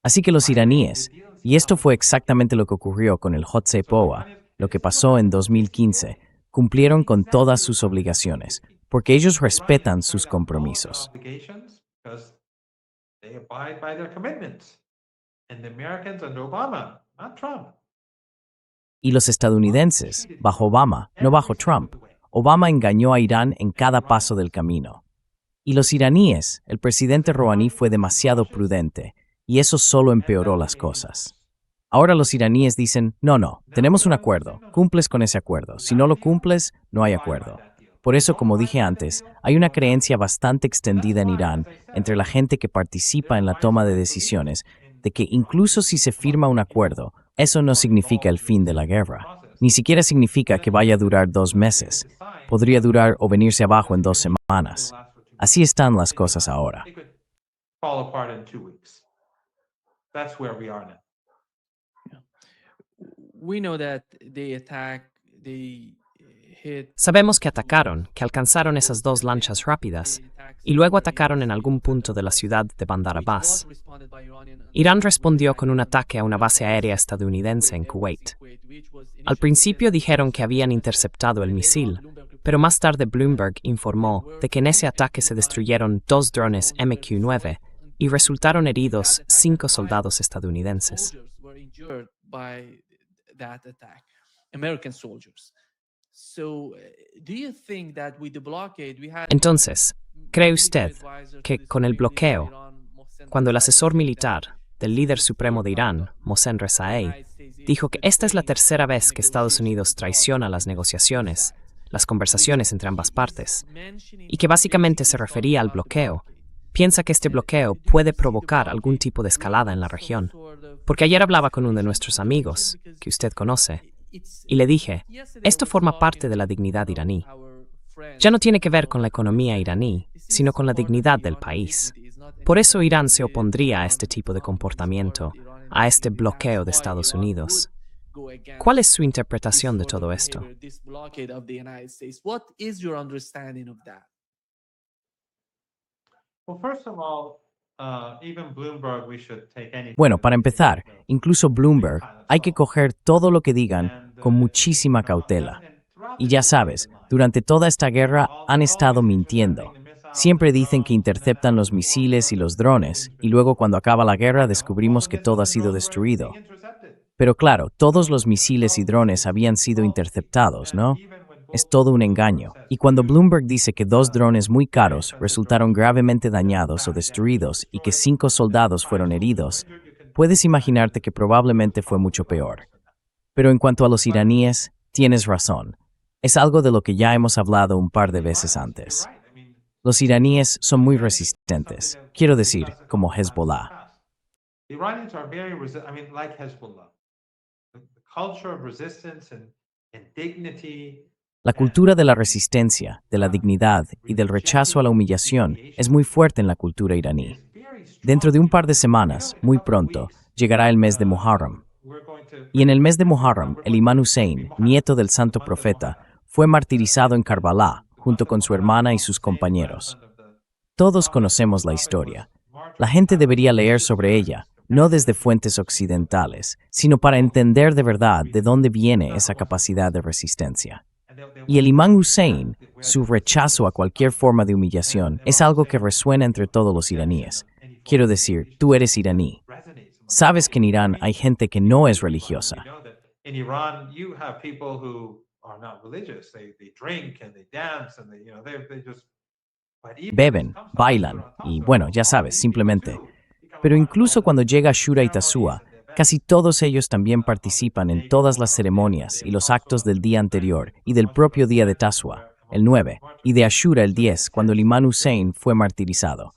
Así que los iraníes, y esto fue exactamente lo que ocurrió con el Hotse Poa, lo que pasó en 2015, cumplieron con todas sus obligaciones, porque ellos respetan sus compromisos. They abide by their commitments. And the Americans under Obama, not Trump. Y los estadounidenses, bajo Obama, no bajo Trump, Obama engañó a Irán en cada paso del camino. Y los iraníes, el presidente Rouhani fue demasiado prudente, y eso solo empeoró las cosas. Ahora los iraníes dicen, no, tenemos un acuerdo, cumples con ese acuerdo, si no lo cumples, no hay acuerdo. Por eso, como dije antes, hay una creencia bastante extendida en Irán, entre la gente que participa en la toma de decisiones, de que incluso si se firma un acuerdo, eso no significa el fin de la guerra. Ni siquiera significa que vaya a durar 2 meses. Podría durar o venirse abajo en 2 semanas. Así están las cosas ahora. It could fall apart in 2 weeks. That's where we are now. We know that they hit. Sabemos que atacaron, que alcanzaron esas 2 lanchas rápidas, y luego atacaron en algún punto de la ciudad de Bandar Abbas. Irán respondió con un ataque a una base aérea estadounidense en Kuwait. Al principio dijeron que habían interceptado el misil, pero más tarde Bloomberg informó de que en ese ataque se destruyeron 2 drones MQ-9 y resultaron heridos 5 soldados estadounidenses. Entonces, ¿cree usted que con el bloqueo, cuando el asesor militar del líder supremo de Irán, Mohsen Rezaei, dijo que esta es la tercera vez que Estados Unidos traiciona las negociaciones, las conversaciones entre ambas partes, y que básicamente se refería al bloqueo, piensa que este bloqueo puede provocar algún tipo de escalada en la región? Porque ayer hablaba con uno de nuestros amigos, que usted conoce, y le dije, esto forma parte de la dignidad iraní. Ya no tiene que ver con la economía iraní, sino con la dignidad del país. Por eso Irán se opondría a este tipo de comportamiento, a este bloqueo de Estados Unidos. ¿Cuál es su interpretación de todo esto? Well, first of all, even Bloomberg, we should take anything. Bueno, para empezar, incluso Bloomberg, hay que coger todo lo que digan con muchísima cautela. Y ya sabes, durante toda esta guerra han estado mintiendo. Siempre dicen que interceptan los misiles y los drones, y luego cuando acaba la guerra descubrimos que todo ha sido destruido. Pero claro, todos los misiles y drones habían sido interceptados, ¿no? Es todo un engaño. Y cuando Bloomberg dice que 2 drones muy caros resultaron gravemente dañados o destruidos y que 5 soldados fueron heridos, puedes imaginarte que probablemente fue mucho peor. Pero en cuanto a los iraníes, tienes razón. Es algo de lo que ya hemos hablado un par de veces antes. Los iraníes son muy resistentes, quiero decir, como Hezbollah. The Iranians are very like Hezbollah. The culture of resistance and dignity. La cultura de la resistencia, de la dignidad y del rechazo a la humillación es muy fuerte en la cultura iraní. Dentro de un par de semanas, muy pronto, llegará el mes de Muharram. Y en el mes de Muharram, el imán Hussein, nieto del santo profeta, fue martirizado en Karbala, junto con su hermana y sus compañeros. Todos conocemos la historia. La gente debería leer sobre ella, no desde fuentes occidentales, sino para entender de verdad de dónde viene esa capacidad de resistencia. Y el imán Hussein, su rechazo a cualquier forma de humillación, es algo que resuena entre todos los iraníes. Quiero decir, tú eres iraní. Sabes que en Irán hay gente que no es religiosa. In Iran, you have people who are not religious. They drink and they dance and they just Beben, bailan y, bueno, ya sabes, simplemente. Pero incluso cuando llega Ashura y Tasua, casi todos ellos también participan en todas las ceremonias y los actos del día anterior y del propio día de Tasua, el 9, y de Ashura el 10, cuando el imán Hussein fue martirizado.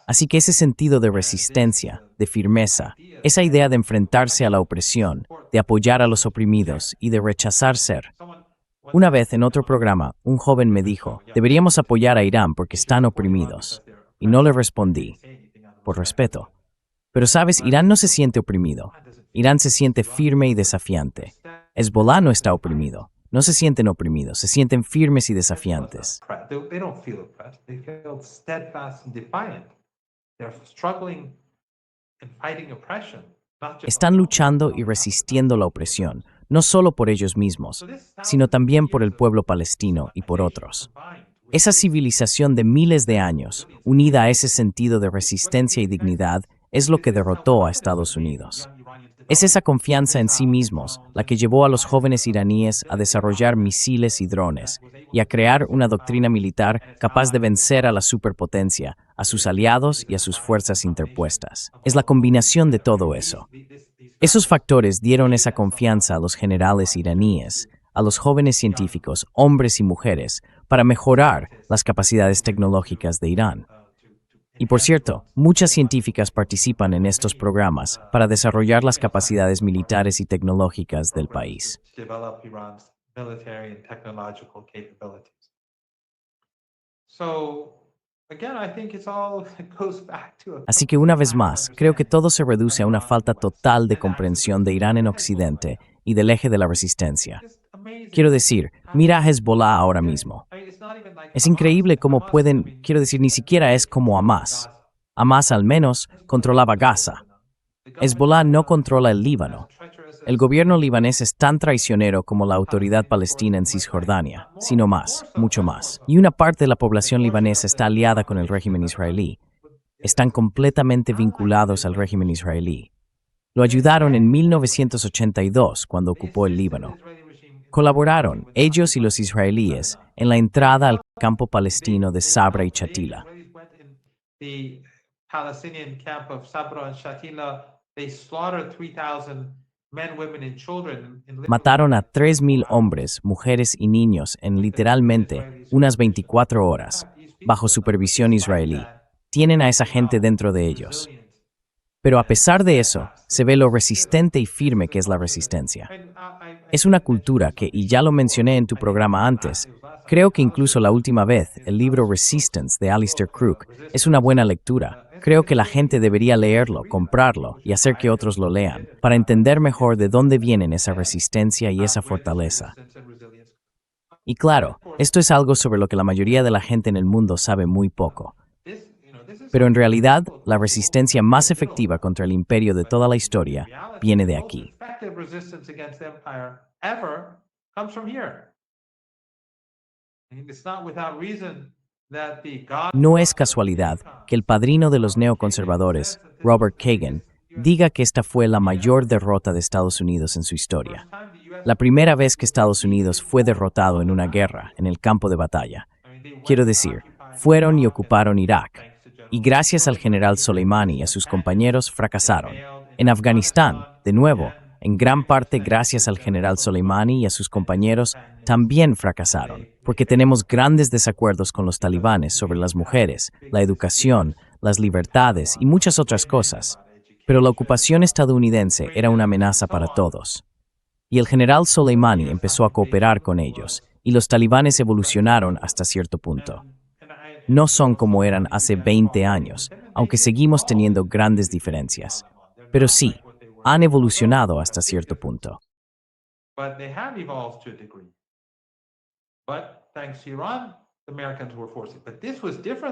Así que ese sentido de resistencia, de firmeza, esa idea de enfrentarse a la opresión, de apoyar a los oprimidos y de rechazar ser. Una vez en otro programa, un joven me dijo, deberíamos apoyar a Irán porque están oprimidos. Y no le respondí, por respeto. Pero sabes, Irán no se siente oprimido. Irán se siente firme y desafiante. Hezbollah no está oprimido. No se sienten oprimidos, se sienten firmes y desafiantes. They don't feel oppressed. They feel steadfast and defiant. They're struggling and fighting oppression. Están luchando y resistiendo la opresión, no solo por ellos mismos, sino también por el pueblo palestino y por otros. Esa civilización de miles de años, unida a ese sentido de resistencia y dignidad, es lo que derrotó a Estados Unidos. Es esa confianza en sí mismos la que llevó a los jóvenes iraníes a desarrollar misiles y drones y a crear una doctrina militar capaz de vencer a la superpotencia, a sus aliados y a sus fuerzas interpuestas. Es la combinación de todo eso. Esos factores dieron esa confianza a los generales iraníes, a los jóvenes científicos, hombres y mujeres, para mejorar las capacidades tecnológicas de Irán. Y por cierto, muchas científicas participan en estos programas para desarrollar las capacidades militares y tecnológicas del país. Así que una vez más, creo que todo se reduce a una falta total de comprensión de Irán en Occidente y del eje de la resistencia. Quiero decir, mira a Hezbollah ahora mismo. Es increíble cómo pueden, ni siquiera es como Hamas. Hamas al menos controlaba Gaza. Hezbollah no controla el Líbano. El gobierno libanés es tan traicionero como la autoridad palestina en Cisjordania, sino más, mucho más. Y una parte de la población libanesa está aliada con el régimen israelí. Están completamente vinculados al régimen israelí. Lo ayudaron en 1982 cuando ocupó el Líbano. Colaboraron, ellos y los israelíes, en la entrada al campo palestino de Sabra y Shatila. Mataron a 3,000 hombres, mujeres y niños en literalmente unas 24 horas, bajo supervisión israelí. Tienen a esa gente dentro de ellos. Pero a pesar de eso, se ve lo resistente y firme que es la resistencia. Es una cultura que, y ya lo mencioné en tu programa antes, creo que incluso la última vez, el libro Resistance de Alistair Crook es una buena lectura. Creo que la gente debería leerlo, comprarlo y hacer que otros lo lean, para entender mejor de dónde vienen esa resistencia y esa fortaleza. Y claro, esto es algo sobre lo que la mayoría de la gente en el mundo sabe muy poco. Pero en realidad, la resistencia más efectiva contra el imperio de toda la historia viene de aquí. No es casualidad que el padrino de los neoconservadores, Robert Kagan, diga que esta fue la mayor derrota de Estados Unidos en su historia. La primera vez que Estados Unidos fue derrotado en una guerra, en el campo de batalla. Quiero decir, fueron y ocuparon Irak. Y gracias al general Soleimani y a sus compañeros fracasaron. En Afganistán, de nuevo, en gran parte gracias al general Soleimani y a sus compañeros, también fracasaron, porque tenemos grandes desacuerdos con los talibanes sobre las mujeres, la educación, las libertades y muchas otras cosas. Pero la ocupación estadounidense era una amenaza para todos. Y el general Soleimani empezó a cooperar con ellos, y los talibanes evolucionaron hasta cierto punto. No son como eran hace 20 años, aunque seguimos teniendo grandes diferencias. Pero sí, han evolucionado hasta cierto punto.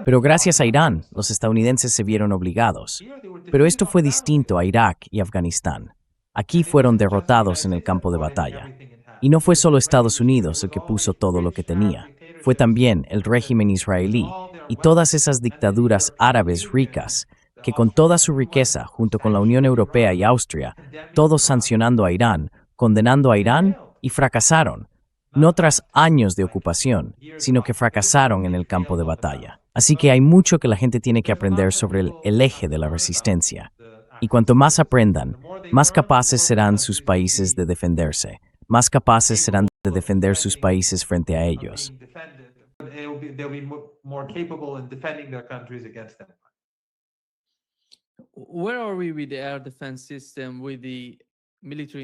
Pero gracias a Irán, los estadounidenses se vieron obligados. Pero esto fue distinto a Irak y Afganistán. Aquí fueron derrotados en el campo de batalla. Y no fue solo Estados Unidos el que puso todo lo que tenía. Fue también el régimen israelí y todas esas dictaduras árabes ricas que con toda su riqueza, junto con la Unión Europea y Austria, todos sancionando a Irán, condenando a Irán y fracasaron, no tras años de ocupación, sino que fracasaron en el campo de batalla. Así que hay mucho que la gente tiene que aprender sobre el eje de la resistencia. Y cuanto más aprendan, más capaces serán sus países de defenderse, más capaces serán de defender sus países frente a ellos.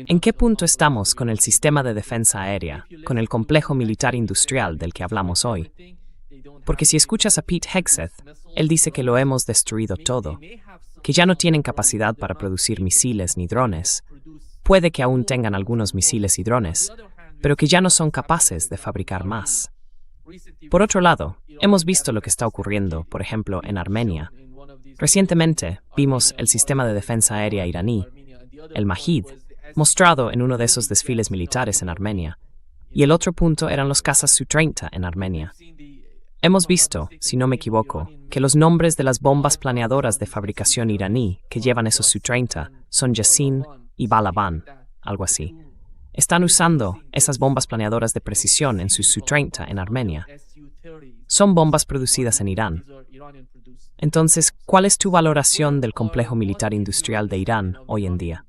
¿En qué punto estamos con el sistema de defensa aérea, con el complejo militar industrial del que hablamos hoy? Porque si escuchas a Pete Hegseth, él dice que lo hemos destruido todo, que ya no tienen capacidad para producir misiles ni drones. puede que aún tengan algunos misiles y drones, pero que ya no son capaces de fabricar más. Por otro lado, hemos visto lo que está ocurriendo, por ejemplo, en Armenia. Recientemente vimos el sistema de defensa aérea iraní, el Majid, mostrado en uno de esos desfiles militares en Armenia, y el otro punto eran los cazas Su-30 en Armenia. Hemos visto, si no me equivoco, que los nombres de las bombas planeadoras de fabricación iraní que llevan esos Su-30 son Yasin y Balaban, algo así. Están usando esas bombas planeadoras de precisión en sus Su-30 en Armenia. Son bombas producidas en Irán. Entonces, ¿cuál es tu valoración del complejo militar industrial de Irán hoy en día?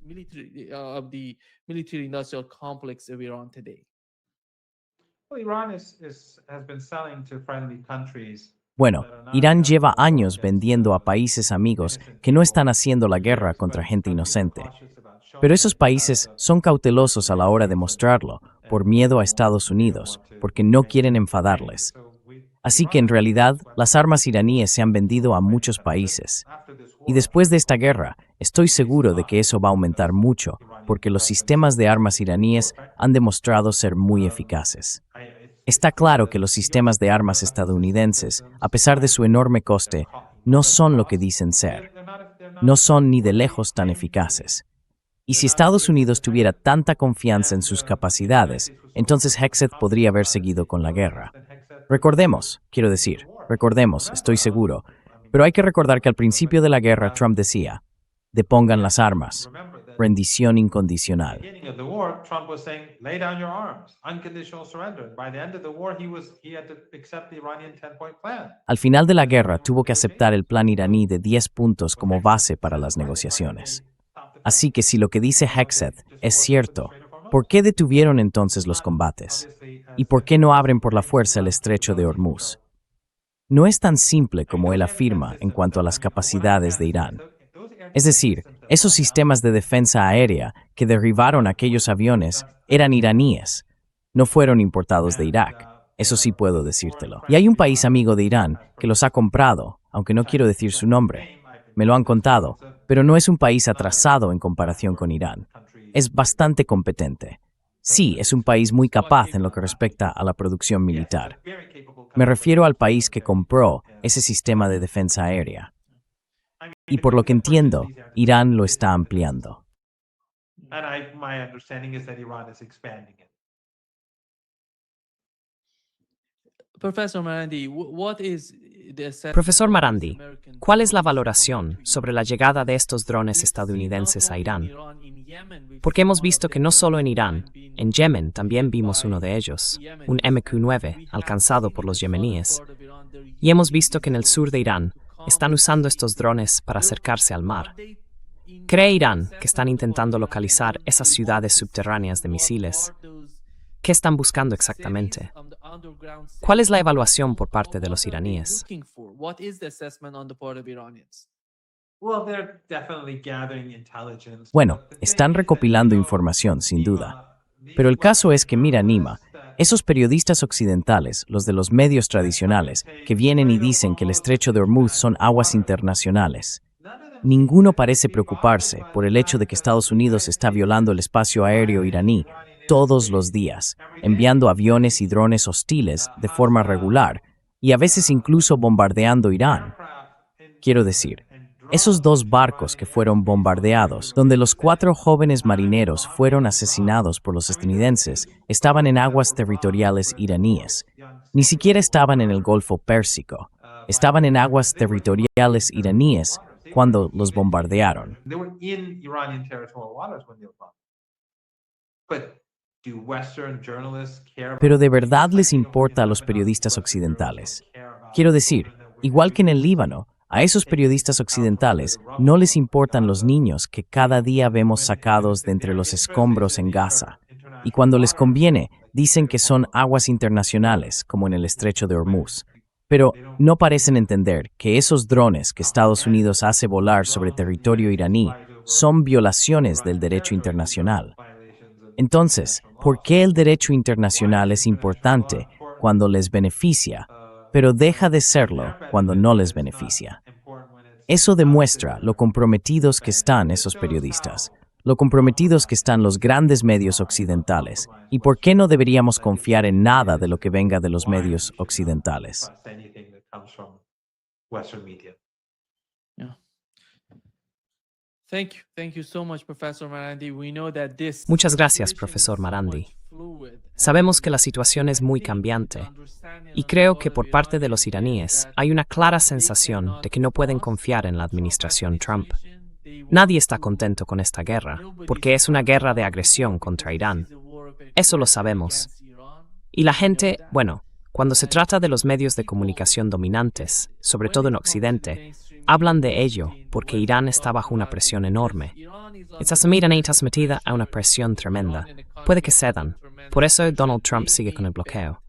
Well, Iran has been selling to friendly countries. Bueno, Irán lleva años vendiendo a países amigos que no están haciendo la guerra contra gente inocente. Pero esos países son cautelosos a la hora de mostrarlo, por miedo a Estados Unidos, porque no quieren enfadarles. Así que en realidad, las armas iraníes se han vendido a muchos países. Y después de esta guerra, estoy seguro de que eso va a aumentar mucho, porque los sistemas de armas iraníes han demostrado ser muy eficaces. Está claro que los sistemas de armas estadounidenses, a pesar de su enorme coste, no son lo que dicen ser. No son ni de lejos tan eficaces. Y si Estados Unidos tuviera tanta confianza en sus capacidades, entonces Hegseth podría haber seguido con la guerra. Recordemos, estoy seguro, pero hay que recordar que al principio de la guerra Trump decía, depongan las armas, rendición incondicional. Beginning of the war, Trump was saying, lay down your arms, unconditional surrender. By the end of the war, he had to accept the Iranian 10-point plan. Al final de la guerra tuvo que aceptar el plan iraní de 10 puntos como base para las negociaciones. Así que si lo que dice Hegseth es cierto, ¿por qué detuvieron entonces los combates? ¿Y por qué no abren por la fuerza el estrecho de Hormuz? No es tan simple como él afirma en cuanto a las capacidades de Irán. Es decir, esos sistemas de defensa aérea que derribaron aquellos aviones eran iraníes, no fueron importados de Irak. Eso sí puedo decírtelo. Y hay un país amigo de Irán que los ha comprado, aunque no quiero decir su nombre. Me lo han contado, pero no es un país atrasado en comparación con Irán. Es bastante competente. Sí, es un país muy capaz en lo que respecta a la producción militar. Me refiero al país que compró ese sistema de defensa aérea. Y por lo que entiendo, Irán lo está ampliando. And my understanding is that Iran is expanding it. Professor Marandi, what is the assessment Profesor of Marandi, these American ¿cuál es la drones valoración from sobre la llegada de estos drones We've seen estadounidenses not a only Irán? in in Yemen, we've Porque seen hemos one of visto the que no solo en Houthi Irán, being en Yemen también hit vimos uno by de ellos, Yemen. un MQ-9 We have alcanzado seen por in los the southern yemeníes. part of Iran, they're Y hemos using visto que en el these sur de Irán drones to están usando estos drones para acercarse al mar. ¿Cree Irán que están intentando localizar esas ciudades subterráneas de misiles? ¿Qué están buscando exactamente? ¿Cuál es la evaluación por parte de los iraníes? Well, they're definitely gathering intelligence. Bueno, están recopilando información, sin duda. Pero el caso es que, mira, Nima, esos periodistas occidentales, los de los medios tradicionales, que vienen y dicen que el estrecho de Hormuz son aguas internacionales, ninguno parece preocuparse por el hecho de que Estados Unidos está violando el espacio aéreo iraní todos los días, enviando aviones y drones hostiles de forma regular y a veces incluso bombardeando Irán. Quiero decir, esos 2 barcos que fueron bombardeados, donde los 4 jóvenes marineros fueron asesinados por los estadounidenses, estaban en aguas territoriales iraníes. Ni siquiera estaban en el Golfo Pérsico. Estaban en aguas territoriales iraníes cuando los bombardearon. They were in Iranian territorial waters when they were bombed. But do Western journalists care about Pero de verdad les importa a los periodistas occidentales. Quiero decir, igual que en el Líbano, a esos periodistas occidentales no les importan los niños que cada día vemos sacados de entre los escombros en Gaza. Y cuando les conviene, dicen que son aguas internacionales, como en el estrecho de Hormuz. Pero no parecen entender que esos drones que Estados Unidos hace volar sobre territorio iraní son violaciones del derecho internacional. Entonces, ¿por qué el derecho internacional es importante cuando les beneficia, pero deja de serlo cuando no les beneficia? Eso demuestra lo comprometidos que están esos periodistas, lo comprometidos que están los grandes medios occidentales y por qué no deberíamos confiar en nada de lo que venga de los medios occidentales. Trust anything that comes from Western media. Yeah. Thank you so much, Professor Marandi. We know that this Muchas gracias, situation profesor is so Marandi. much fluid, and Sabemos que la situación es muy I think cambiante the understanding y of creo all que the por parte de los Iranians is iraníes that hay una clara they sensación cannot de que no pueden trust confiar en la the Trump administración Trump. administration. They want Nadie está to- contento con esta guerra, nobody's porque es una happy guerra de about the agresión war contra because Irán. this is a war of Eso lo aggression sabemos. against Iran. Y la We know gente, that. bueno, cuando se trata de los medios de comunicación dominantes, sobre todo en Occidente, hablan de ello porque Irán está bajo una presión enorme. Esta Irán está sometida a una presión tremenda. Puede que cedan. Por eso Donald Trump sigue con el bloqueo.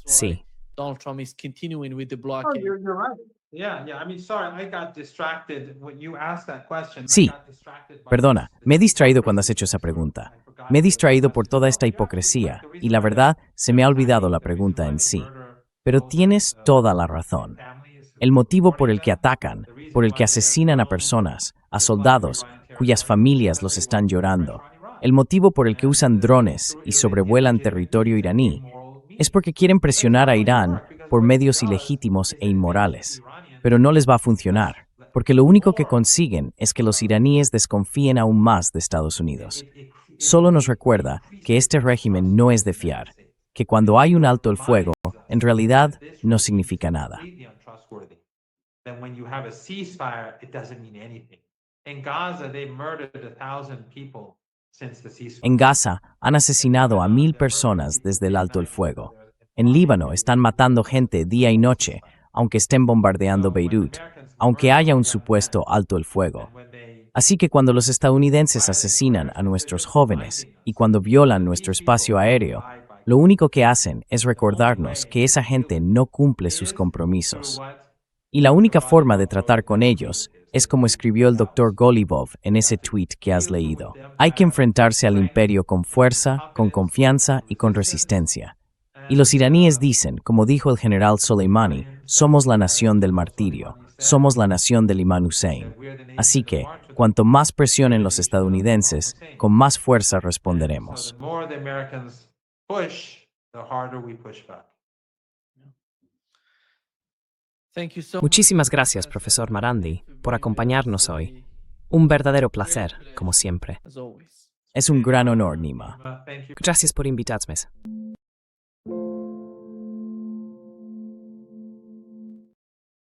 Sí. Donald Trump is continuing with the Oh, blockade. you're right. Yeah. I mean, sorry, I got distracted when you asked that question. I Sí. got distracted by Perdona, this- me he distraído cuando has hecho esa pregunta. Me he distraído por toda esta hipocresía y la verdad se me ha olvidado la pregunta en sí. Pero tienes toda la razón. El motivo por el que atacan, por el que asesinan a personas, a soldados, cuyas familias los están llorando, el motivo por el que usan drones y sobrevuelan territorio iraní, es porque quieren presionar a Irán por medios ilegítimos e inmorales. Pero no les va a funcionar, porque lo único que consiguen es que los iraníes desconfíen aún más de Estados Unidos. Solo nos recuerda que este régimen no es de fiar, que cuando hay un alto el fuego, en realidad no significa nada. Completely untrustworthy. Then when you have a ceasefire, it doesn't mean anything. In Gaza, they murdered 1,000 people since the ceasefire. En Gaza han asesinado a 1000 personas desde el alto el fuego. En Líbano están matando gente día y noche, aunque estén bombardeando Beirut, aunque haya un supuesto alto el fuego. Así que cuando los estadounidenses asesinan a nuestros jóvenes y cuando violan nuestro espacio aéreo, lo único que hacen es recordarnos que esa gente no cumple sus compromisos. Y la única forma de tratar con ellos es como escribió el Dr. Golibov en ese tweet que has leído. Hay que enfrentarse al imperio con fuerza, con confianza y con resistencia. Y los iraníes dicen, como dijo el general Soleimani, somos la nación del martirio, somos la nación del Imam Hussein. Así que, cuanto más presionen los estadounidenses, con más fuerza responderemos. The more the Americans push, the harder we push back. Thank you so much, Muchísimas gracias, profesor Marandi, por acompañarnos hoy. Un verdadero placer, como siempre. as always. Es un gran honor, Nima. Thank you. Gracias por invitarme.